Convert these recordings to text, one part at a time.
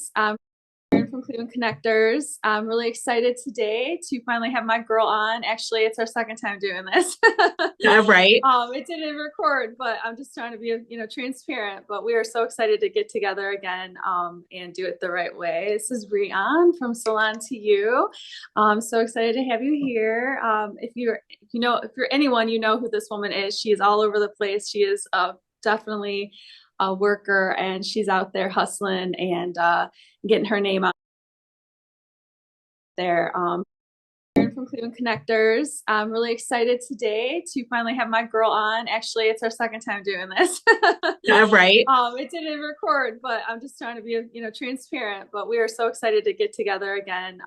Connectors. Erin from Cle Connectors. I'm really excited today to finally have my girl on. Actually, it's our second time doing this. Right. It didn't record, but I'm just trying to be, transparent. But we are so excited to get together again and do it the right way. This is Breeonne from Salon to You. I'm so excited to have you here. If you're anyone, you know who this woman is. She is all over the place. She is definitely a worker, and she's out there hustling and getting her name out there. From Cle Connectors. I'm really excited today to finally have my girl on. Actually, it's our second time doing this. Right. It didn't record, but I'm just trying to be, transparent. But we are so excited to get together again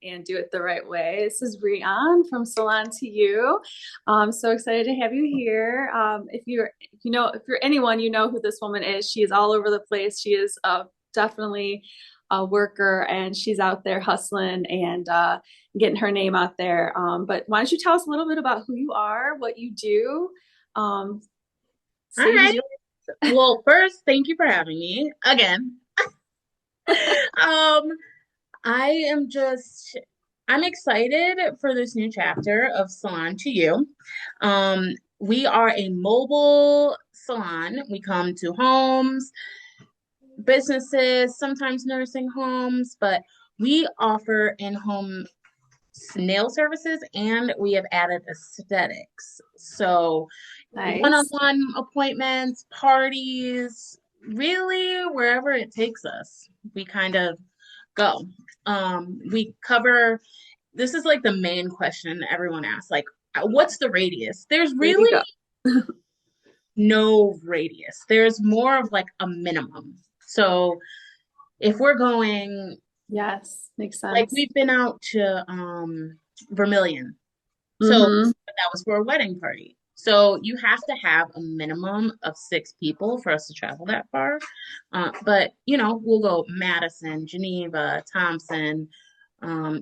and do it the right way. This is Breeonne from Salon to You. I'm so excited to have you here. If you're anyone, you know who this woman is. She is all over the place. She is definitely a worker, and she's out there hustling and getting her name out there. But why don't you tell us a little bit about who you are, what you do? All Stage is right. yours. Well, first, thank you for having me again. Um, I am just, I'm excited for this new chapter of Salon to You. We are a mobile salon. We come to homes, businesses, sometimes nursing homes, but we offer in-home nail services and we have added aesthetics. So Nice. one-on-one appointments, parties, really wherever it takes us, we kind of go. We cover, this is like the main question everyone asks, like, what's the radius? There's There you really go. no radius. There's more of like a minimum. So if we're going, Yes, makes like sense. we've been out to Vermilion. So Mm-hmm. that was for a wedding party. So you have to have a minimum of 6 people for us to travel that far. But we'll go Madison, Geneva, Thompson,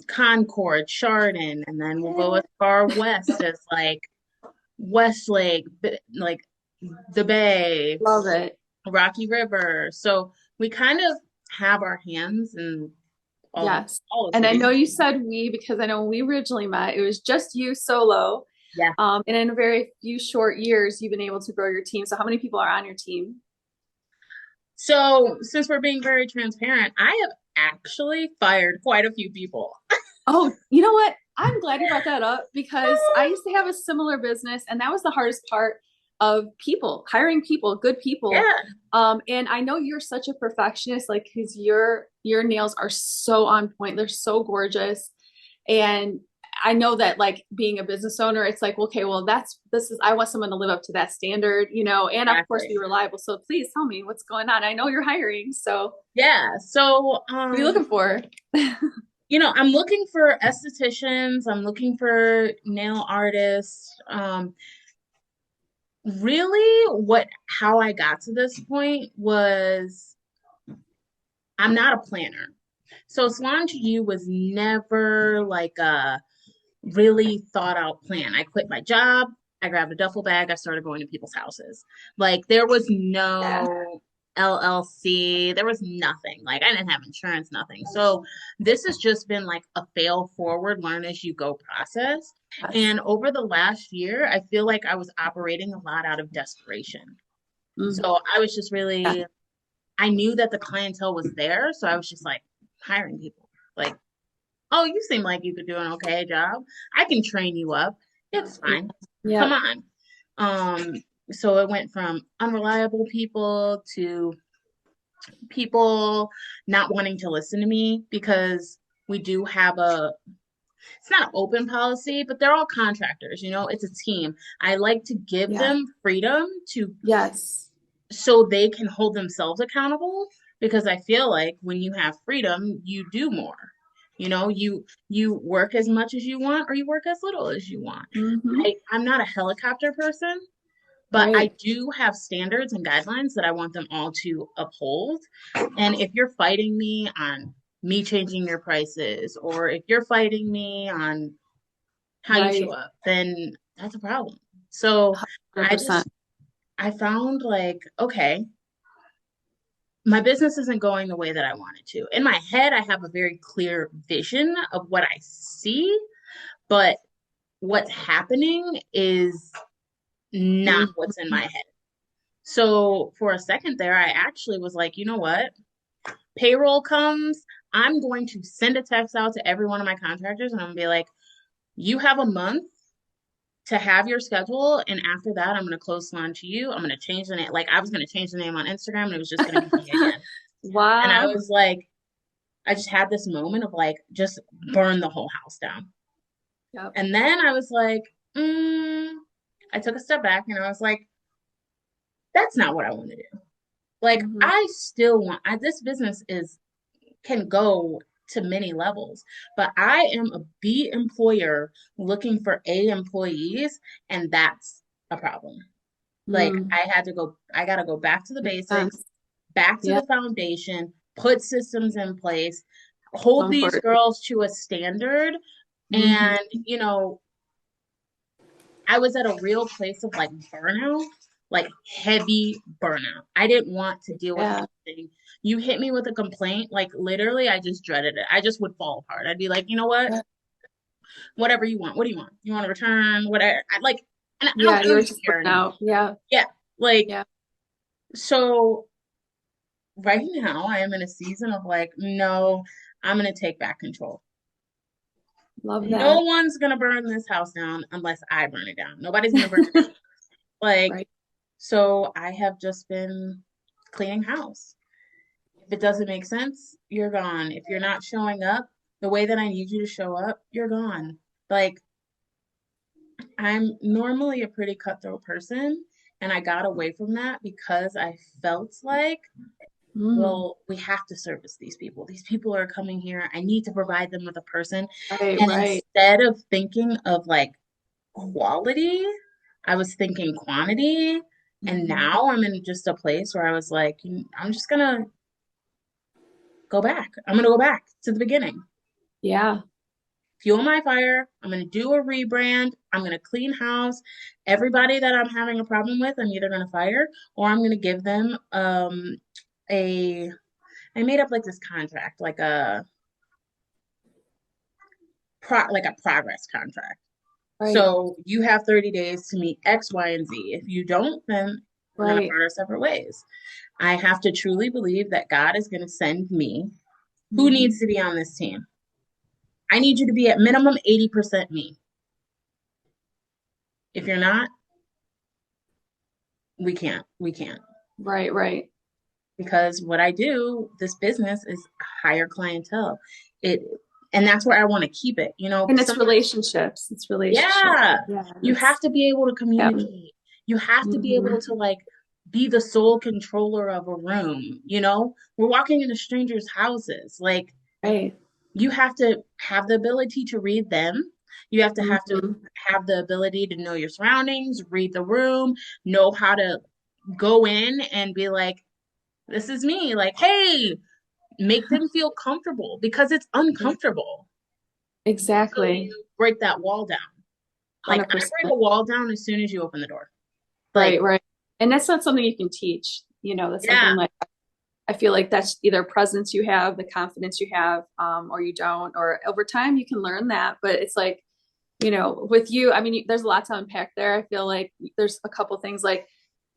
Concord, Chardon, and then we'll go as far west as like Westlake, like the Bay, Love it. Rocky River. So we kind of have our hands in Yes. all the And I cities. know you said we because I know when we originally met, it was just you solo. Yeah. And in a very few short years, you've been able to grow your team. So how many people are on your team? So since we're being very transparent, I have actually fired quite a few people. Oh, you know what? I'm glad you brought that up because I used to have a similar business, and that was the hardest part of people, hiring people, good people. Yeah, And I know you're such a perfectionist, like because your nails are so on point, they're so gorgeous. And I know that like being a business owner, it's like, okay, well, this is I want someone to live up to that standard, and of course exactly. be reliable. So please tell me what's going on. I know you're hiring, so Yeah. So, what are you looking for? I'm looking for estheticians, I'm looking for nail artists. Really how I got to this point was I'm not a planner. So Salon to You was never like a really thought out plan. I quit my job, I grabbed a duffel bag, I started going to people's houses. Like there was Yeah. no LLC, there was nothing. Like I didn't have insurance, nothing. So this has just been like a fail forward, learn as you go process. Yes. And over the last year, I feel like I was operating a lot out of desperation. Mhm. So I was just Yeah. really, I knew that the clientele was there. So I was just like hiring people. Like, oh, you seem like you could do an okay job. I can train you up. It's fine. Come Yep. on. Um, so it went from unreliable people to people not wanting to listen to me because we do have it's not an open policy, but they're all contractors, it's a team. I like to give Yeah. them freedom to Yes. so they can hold themselves accountable because I feel like when you have freedom, you do more. You work as much as you want or you work as little as you want. Hmm. I'm not a helicopter person, but I Right. do have standards and guidelines that I want them all to uphold. And if you're fighting me on me changing your prices, or if you're fighting me on how you show Right. up, then that's a problem. So I 100%. just, I found like, okay, my business isn't going the way that I want it to. In my head, I have a very clear vision of what I see, but what's happening is not what's in my Mhm. head. So for a second there, I actually was like, you know what? Payroll comes, I'm going to send a text out to every one of my contractors and I'm gonna be like, you have a month to have your schedule. And after that, I'm going to close salon to you. I'm going to change the name. Like I was going to change the name on Instagram and it was just going to be me again. And I Wow. was like, I just had this moment of like, just burn the whole house down. Yep. And then I was like, I took a step back and I was like, that's not what I want to do. Like, Hmm. I still want, this business can go to many levels, but I am a B employer looking for A employees, and that's a problem. Like Mm. I gotta go back to the Makes basics, sense. back to Yeah. the foundation, put systems in place, So hold these important. girls to a standard. Hmm. And, I was at a real place of like burnout, like heavy burnout. I didn't want to deal with Yeah. anything. You hit me with a complaint, like literally, I just dreaded it. I just would fall apart. I'd be like, you know what? Yeah. Whatever you want. What do you want? You want to return? Whatever. And Yeah. I You don't were even just care burnt anymore. out. Yeah. Yeah. Like, Yeah. so right now I am in a season of like, no, I'm going to take back control. Love No that. one's going to burn this house down unless I burn it down. Nobody's going to burn it down. Like, Right. so I have just been cleaning house. If it doesn't make sense, you're gone. If you're not showing up the way that I need you to show up, you're gone. Like, I'm normally a pretty cutthroat person, and I got away from that because I felt like, Mm. well, we have to service these people. These people are coming here. I need to provide them with a person. Right. And Right. instead of thinking of like quality, I was thinking quantity. And Mhm. now I'm in just a place where I was like, I'm just gonna go back. I'm gonna go back to the beginning. Yeah. Fuel my fire. I'm gonna do a rebrand. I'm gonna clean house. Everybody that I'm having a problem with, I'm either gonna fire or I'm gonna give them a I made up like this contract, like a progress contract. Right. So you have 30 days to meet X, Y, and Z. If you don't, then we're gonna Right. part our separate ways. I have to truly believe that God is gonna send me who Mhm. needs to be on this team. I need you to be at minimum 80% me. If you're not, we can't. Right. Right. Because what I do, this business is higher clientele. It and that's where I want to keep it. And it's Some relationships. It's relationship. yeah, Yeah. you have It's to be able to yeah. communicate. You have to be able Hmm. to like be the sole controller of a room. We're walking into strangers' houses. Like Right. you have to have the ability to read them. You have to Hmm. have the ability to know your surroundings, read the room, know how to go in and be like, this is me. Like, hey, make them feel comfortable because it's uncomfortable until Exactly. you break that wall down. Like, I break 100%. a wall down as soon as you open the door. Like, Right. Right. And that's not something you can teach. That's yeah, something like I feel like that's either presence you have, the confidence you have, or you don't, or over time you can learn that. But it's like, with you, I mean, there's a lot to unpack there. I feel like there's a couple things like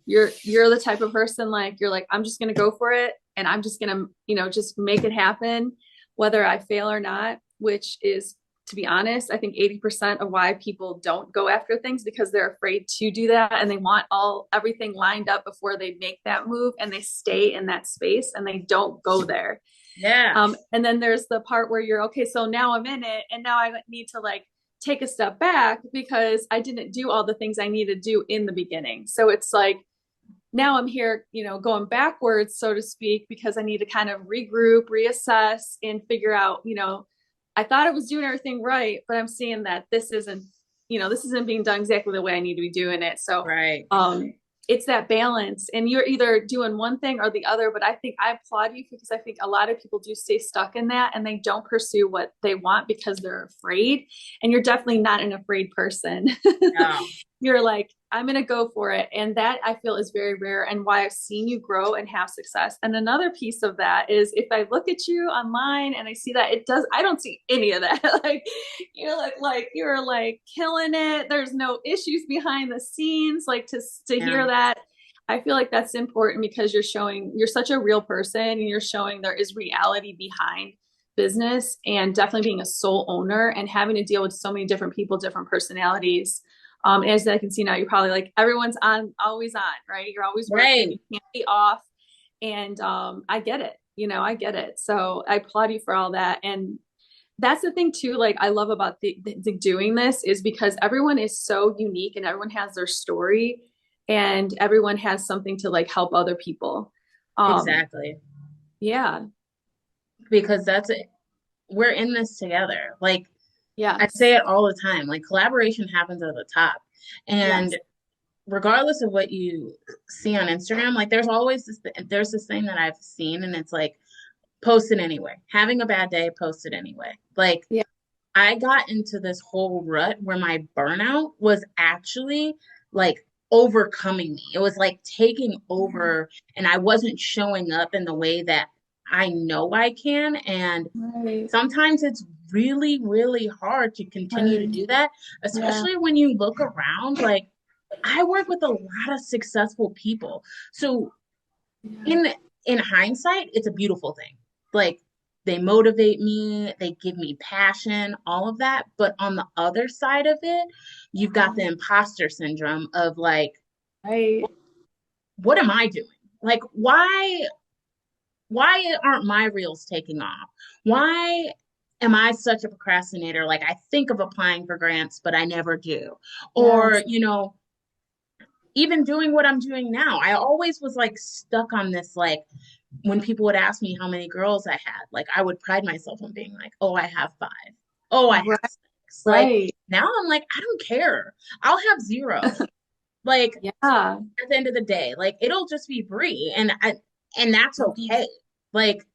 you're the type of person like you're like, I'm just gonna go for it and I'm just gonna, just make it happen, whether I fail or not, which is, to be honest, I think 80% of why people don't go after things because they're afraid to do that and they want everything lined up before they make that move and they stay in that space and they don't go there. yeah, And then there's the part where you're okay, so now I'm in it and now I need to like take a step back because I didn't do all the things I need to do in the beginning. So it's like now I'm here, going backwards, so to speak, because I need to kind of regroup, reassess, and figure out, I thought I was doing everything right, but I'm seeing that this isn't being done exactly the way I need to be doing it. So, right. it's that balance, and you're either doing one thing or the other. But I think I applaud you because I think a lot of people do stay stuck in that and they don't pursue what they want because they're afraid. And you're definitely not an afraid person. No. you're like, I'm going to go for it. And that I feel is very rare and why I've seen you grow and have success. And another piece of that is if I look at you online and I see that I don't see any of that. Like you're like killing it. There's no issues behind the scenes. Like to Yeah, hear that, I feel like that's important because you're such a real person and you're showing there is reality behind business and definitely being a sole owner and having to deal with so many different people, different personalities. As I can see now, you're probably like everyone's on, always on, right? You're always working. right. You can't be off. And I get it. I get it. So I applaud you for all that. And that's the thing too. Like I love about the doing this is because everyone is so unique and everyone has their story and everyone has something to like help other people. Um, Exactly. yeah. Because that's it. We're in this together. Like I say Yes. it all the time. Like collaboration happens at the top. And Yes. regardless of what you see on Instagram, like there's this thing that I've seen and it's like post it anyway. Having a bad day, post it anyway. Like Yeah. I got into this whole rut where my burnout was actually like overcoming me. It was like taking over, and I wasn't showing up in the way that I know I can. And Right. sometimes it's really, really hard to continue to Right. do that, Yeah. especially when you look around. Like, I work with a lot of successful people. So Yeah. in in hindsight, it's a beautiful thing. Like they motivate me, they give me passion, all of that. But on the other side of it, you've got the imposter syndrome of like, Right. what am I doing? Like, why aren't my reels taking off? Why am I such a procrastinator? Like I think of applying for grants, but I never do. Or, Yes. even doing what I'm doing now, I always was like stuck on this like when people would ask me how many girls I had, like I would pride myself on being like, oh, I have five. Oh, I have Right. six. Like Right. now I'm like, I don't care. I'll have zero. Like Yeah. at the end of the day, like it'll just be Bree. And that's okay. Like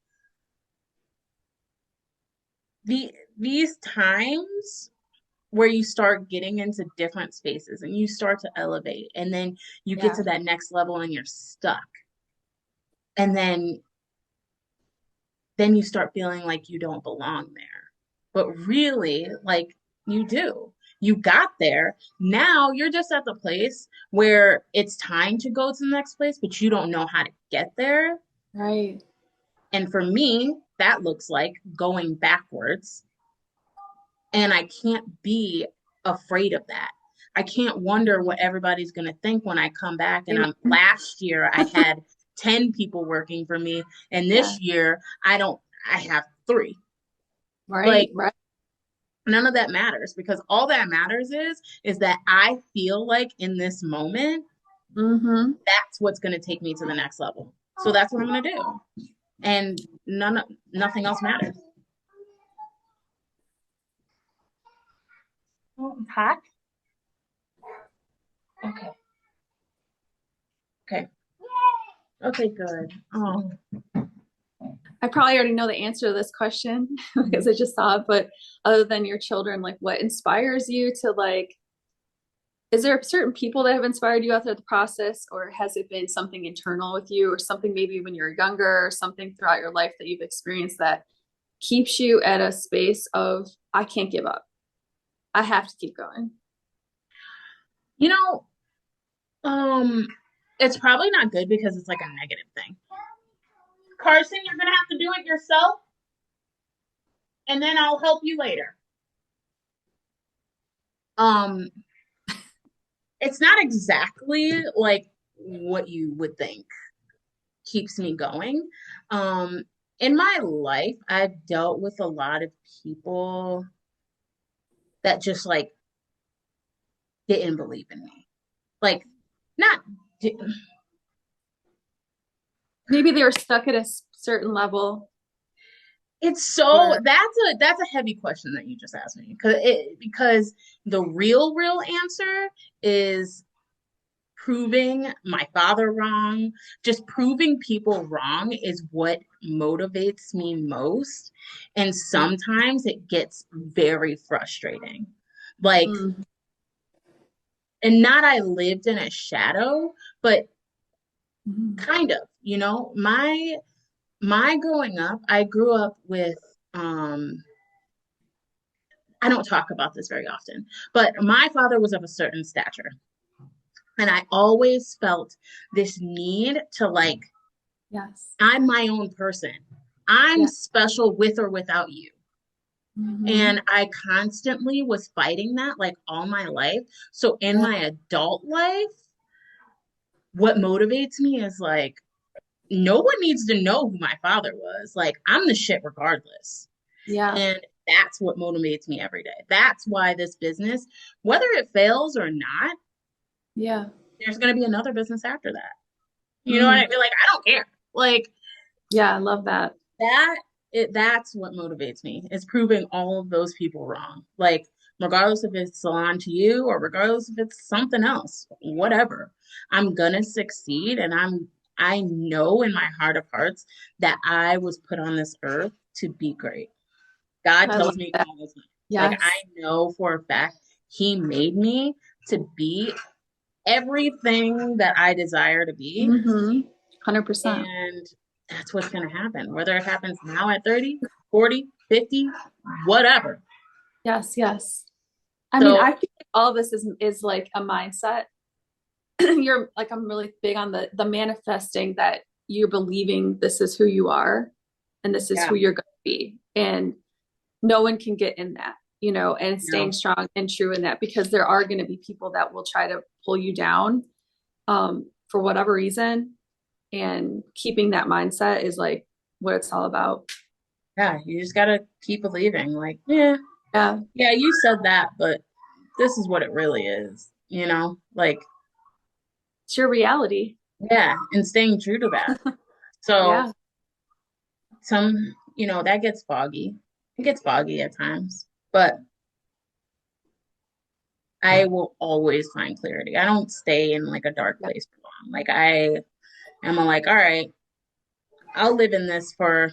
these times where you start getting into different spaces and you start to elevate and then you get Yeah. to that next level and you're stuck. And then you start feeling like you don't belong there. But really, like you do. You got there. Now you're just at the place where it's time to go to the next place, but you don't know how to get there. Right. And for me, that looks like going backwards. And I can't be afraid of that. I can't wonder what everybody's going to think when I come back and I'm Amen. last year I had 10 people working for me and Yeah. this year I have 3. Like Right. Right. none of that matters because all that matters is that I feel like in this moment Mm-hmm. that's what's going to take me to the next level. So that's what I'm going to do. And nothing else matters. Oh, it's hot. Okay. Okay. Okay, good. Oh. I probably already know the answer to this question because I just saw it, but other than your children, like what inspires you to like, is there certain people that have inspired you out through the process, or has it been something internal with you, or something maybe when you're younger, or something throughout your life that you've experienced that keeps you at a space of, I can't give up. I have to keep going. You know, um, it's probably not good because it's like a negative thing. Carson, you're gonna have to do it yourself, and then I'll help you later. Um, it's not exactly like what you would think keeps me going. Um, in my life, I've dealt with a lot of people that just like didn't believe in me. Like, not Maybe they were stuck at a certain level it's so where, that's a heavy question that you just asked me because the real answer is proving my father wrong. Just proving people wrong is what motivates me most, and sometimes it gets very frustrating. Like mm, and not I lived in a shadow, but Mhm. kind of, my growing up, I grew up with um I don't talk about this very often, but my father was of a certain stature. And I always felt this need to like, Yes. I'm my own person. I'm Yeah. special with or without you. Hmm. And I constantly was fighting that like all my life. So in Yeah. my adult life, what motivates me is like, no one needs to know who my father was. Like, I'm the shit regardless. Yeah. And that's what motivates me every day. That's why this business, whether it fails or not, Yeah. there's going to be another business after that. You know what I Mm. mean? Like, I don't care. Like, Yeah. I love that. that that's what motivates me is proving all of those people wrong. Like, regardless if it's salon to you or regardless if it's something else, whatever, I'm gonna succeed. And I know in my heart of hearts that I was put on this earth to be great. God I love tells me that. all the time. Like, I Yes. know for a fact he made me to be everything that I desire to be. 100%. And that's what's going to happen, whether it happens now at 30, 40, 50, whatever. Yes. Yes. I mean, So, I feel like all of this is like a mindset. You're like, I'm really big on the manifesting that you're believing this is who you are and this is yeah, who you're going to be. And no one can get in that, and staying no, strong and true in that, because there are going to be people that will try to pull you down for whatever reason. And keeping that mindset is like what it's all about. yeah, you just got to keep believing. Like, yeah, Yeah. yeah, you said that, but this is what it really is, Like, It's your reality. yeah, and staying true to that. So, Yeah. that gets foggy. It gets foggy at times, but I will always find clarity. I don't stay in like a dark Yeah. place for long. Like, I am like, all right, I'll live in this for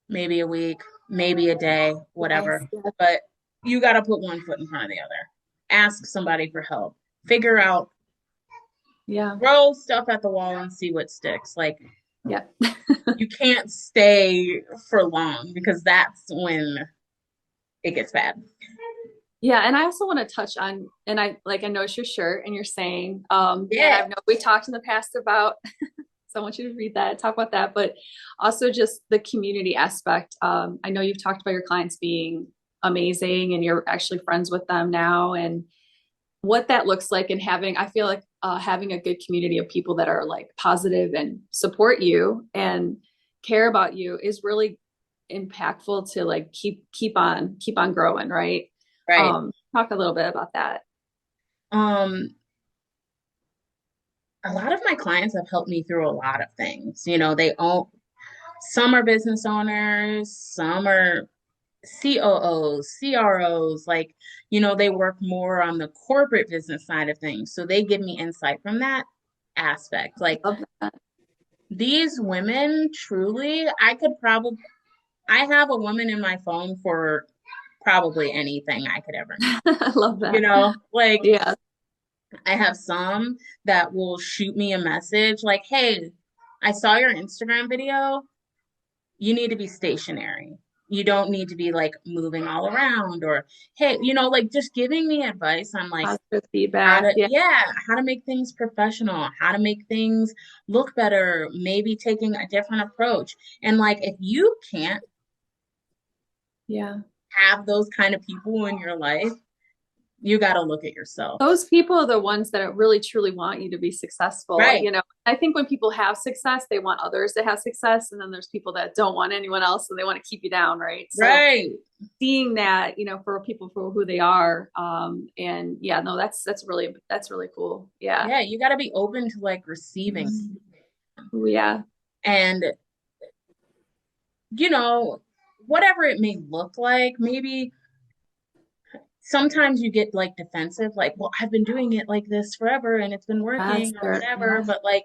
maybe a week, maybe a day, Yes. whatever. Yeah. But you got to put one foot in front of the other. Ask somebody for help. Figure out, Yeah. throw stuff at the wall and see what sticks. Like, Yeah. you can't stay for long because that's when it gets bad. Yeah, and I also want to touch on, and I noticed your shirt and you're saying, and Yeah. I know we talked in the past about, so I want you to read that, talk about that, but also just the community aspect. I know you've talked about your clients being amazing and you're actually friends with them now, and what that looks like, and I feel like having a good community of people that are like positive and support you and care about you is really impactful to like keep on growing, right? Right. Talk a little bit about that. Um, a lot of my clients have helped me through a lot of things. They own some are business owners, some are COOs, CROs, like, they work more on the corporate business side of things. So they give me insight from that aspect. Like, Love that. these women truly, I have a woman in my phone for probably anything I could ever need. I love that. Like, Yeah. I have some that will shoot me a message like, hey, I saw your Instagram video. You need to be stationary. You don't need to be like moving all around or, hey, like just giving me advice on like Positive feedback. Yeah. how to make things professional, how to make things look better, maybe taking a different approach. And like, if you can't Yeah. have those kind of people in your life, you got to look at yourself. Those people are the ones that really truly want you to be successful. Right. I think when people have success, they want others to have success. And then there's people that don't want anyone else and they want to keep you down, right? So Right. seeing that, for people for who they are, and yeah, no, that's really cool. Yeah. Yeah. You got to be open to like receiving. Mhm. Ooh, yeah. And, you know, whatever it may look like, maybe sometimes you get like defensive, like, well, I've been doing it like this forever and it's been Yes, working or whatever. yeah. But like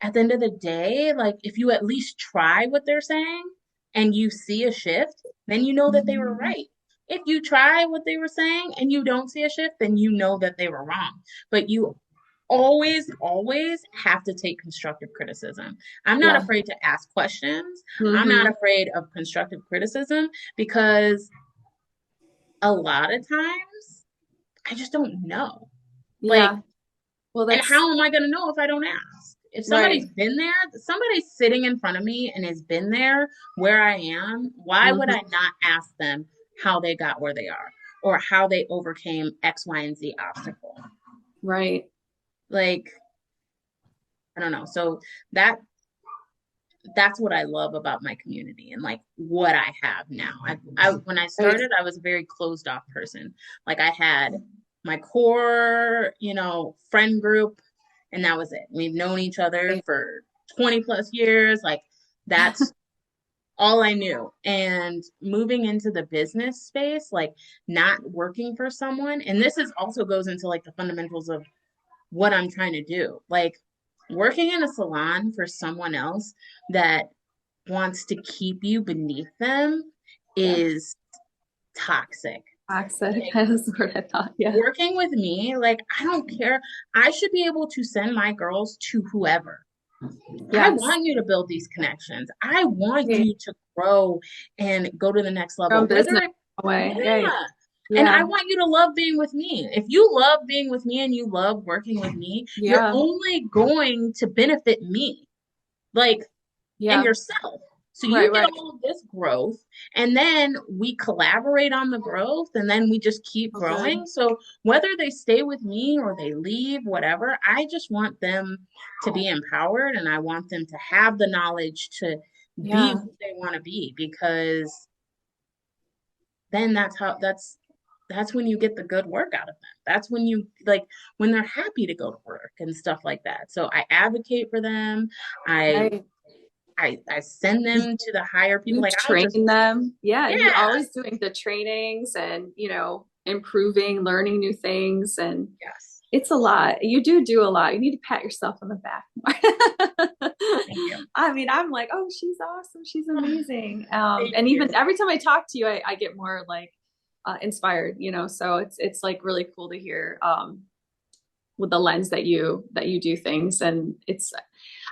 at the end of the day, like if you at least try what they're saying and you see a shift, then you know that they were Mhm. right. if you try what they were saying and you don't see a shift, then you know that they were wrong. But you always have to take constructive criticism. I'm not Yeah. afraid to ask questions. I'm not Hmm. afraid of constructive criticism because a lot of times I just don't know. Like, Yeah. Well, and that's how am I going to know if I don't ask? If somebody's right. been there, somebody's sitting in front of me and has been there where I am, why would Hmm. I not ask them how they got where they are or how they overcame X, Y, and Z obstacle? Right. Like, I don't know. So that that's what I love about my community and like what I have now. I when I Right. started, I was a very closed off person. Like I had my core, friend group, and that was it. We've known each other Right. for 20 plus years. Like that's all I knew. And moving into the business space, like not working for someone, and this is also goes into like the fundamentals of what I'm trying to do. Like working in a salon for someone else that wants to keep you beneath them Yeah. is toxic. Toxic. Like That's what I thought. Yeah. working with me, like I don't care. I should be able to send my girls to whoever. I Yes. want you to build these connections. I want Right. you to grow and go to the next Your own level. business away. Right. Yeah. And I Yeah. want you to love being with me. If you love being with me and you love working with me, you're Yeah. only going to benefit me. Like and Yeah. yourself. So you Right. get Right. all of this growth, and then we collaborate on the growth, and then we just keep Oh, good. growing. So whether they stay with me or they leave, whatever, I just want them to be empowered and I want them to have the knowledge to be Yeah. who they want to be because then that's when you get the good work out of them. That's when you like when they're happy to go to work and stuff like that. So I advocate for them. I Right. I send You, them to the higher people. you Like I don't train just them. Yeah. You yeah. always doing the trainings and, improving, learning new things. And Yes. it's a lot. You do a lot. You need to pat yourself on the back more. Thank you. I mean, I'm like, oh, she's awesome. She's amazing. Thank And you. even every time I talk to you, I get more like inspired, so it's like really cool to hear with the lens that you do things. And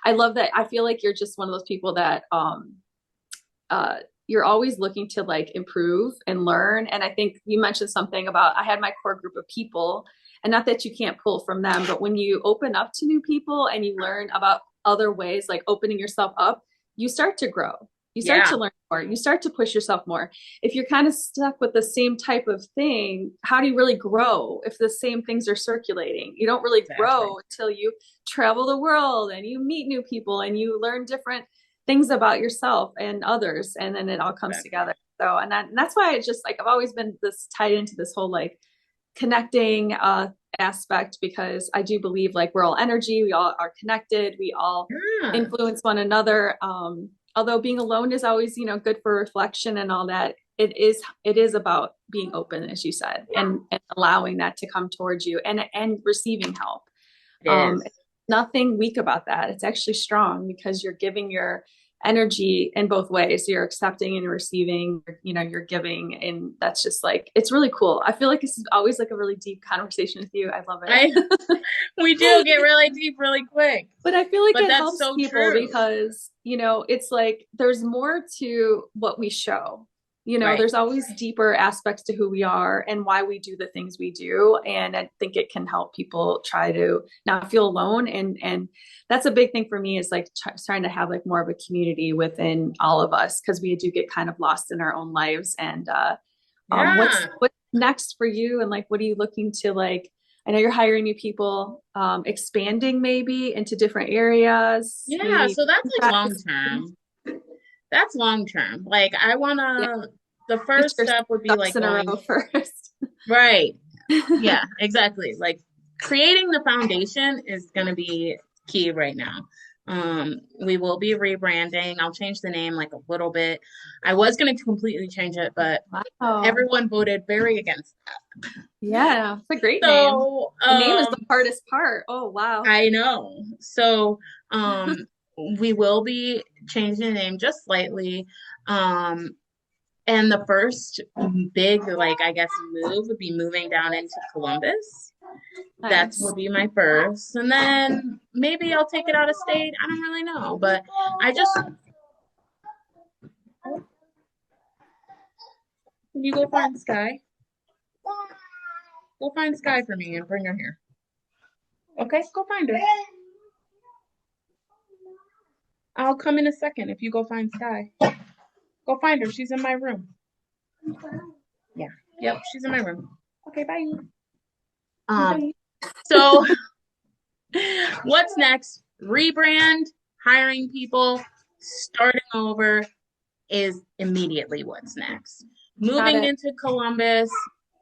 I love that. I feel like you're just one of those people that uh you're always looking to like improve and learn. And I think you mentioned something about I had my core group of people, and not that you can't pull from them, but when you open up to new people and you learn about other ways, like opening yourself up, you start to grow. You start Yeah, to learn more. You start to push yourself more. If you're kind of stuck with the same type of thing, how do you really grow if the same things are circulating? You don't really exactly. grow until you travel the world and you meet new people and you learn different things about yourself and others, and then it all comes Exactly. together. So and that's why it's just like I've always been this tied into this whole like connecting aspect, because I do believe like we're all energy, we all are connected, we all Yeah, influence one another. Although being alone is always good for reflection and all that, it is about being open, as you said, and allowing that to come towards you and receiving help. it is. It's nothing weak about that. It's actually strong because you're giving your energy in both ways. You're accepting and receiving, you're giving. And that's just like, it's really cool. I feel like this is always like a really deep conversation with you. I love I it. we do get really deep really quick, But I feel like but it that's helps so people true. because, it's like there's more to what we show. Right. There's always deeper aspects to who we are and why we do the things we do. And I think it can help people try to not feel alone. And that's a big thing for me, is like trying to have like more of a community within all of us, because we do get kind of lost in our own lives. And what's Yeah. next for you? And like, what are you looking to like? I know you're hiring new people, expanding maybe into different areas, Yeah, maybe so that's like long practicing. term. That's long term. Like I want Yeah, to the get first your step would be ducks like in a going row first. right. Yeah, exactly. Like creating the foundation is going to be key right now. We will be rebranding. I'll change the name like a little bit. I was going to completely change it, but Wow. everyone voted very against that. Yeah, it's a great name. So, The name is the hardest part. Oh, wow. I know. So, we will be changing the name just slightly. Um, And the first big, like, I guess, move would be moving down into Columbus. That Nice. would be my first. And then maybe I'll take it out of state. I don't really know. But I just, can you go find Sky? Go find Sky for me and bring her here. Okay, go find her. I'll come in a second if you go find Sky. Go find her. She's in my room. Yeah. Yep, she's in my room. Okay, bye. Um, Bye. so what's next? Rebrand, hiring people, starting over is immediately what's next. Got Moving it. into Columbus,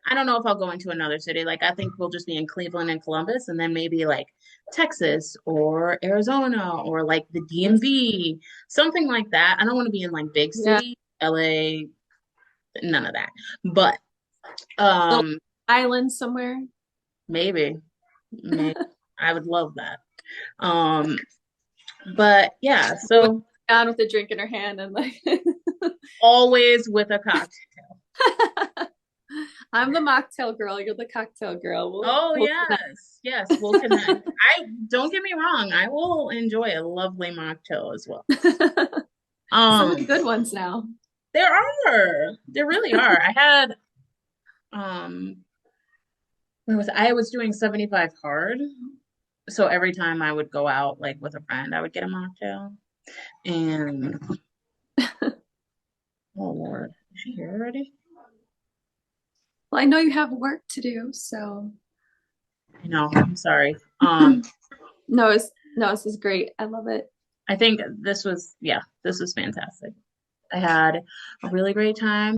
I don't know if I'll go into another city. Like, I think we'll just be in Cleveland and Columbus, and then maybe like Texas or Arizona or like the DMV, something like that. I don't want to be in like big Yeah. city, LA, none of that. But Little um, island somewhere. maybe, maybe I would love that. Um, but yeah, With so down with a drink in her hand and like always with a cocktail. I'm the mocktail girl, you're the cocktail girl. Oh We'll connect. yes, yes, we'll connect. I don't get me wrong, I will enjoy a lovely mocktail as well. Some of Um, the good ones now. there really are. I had where was I was doing 75 hard. So every time I would go out like with a friend, I would get a mocktail. And oh Lord, is she here already? Well, I know you have work to do, so I know, I'm sorry. no, this is great. I love it. I think this was, yeah, this was fantastic. I had a really great time.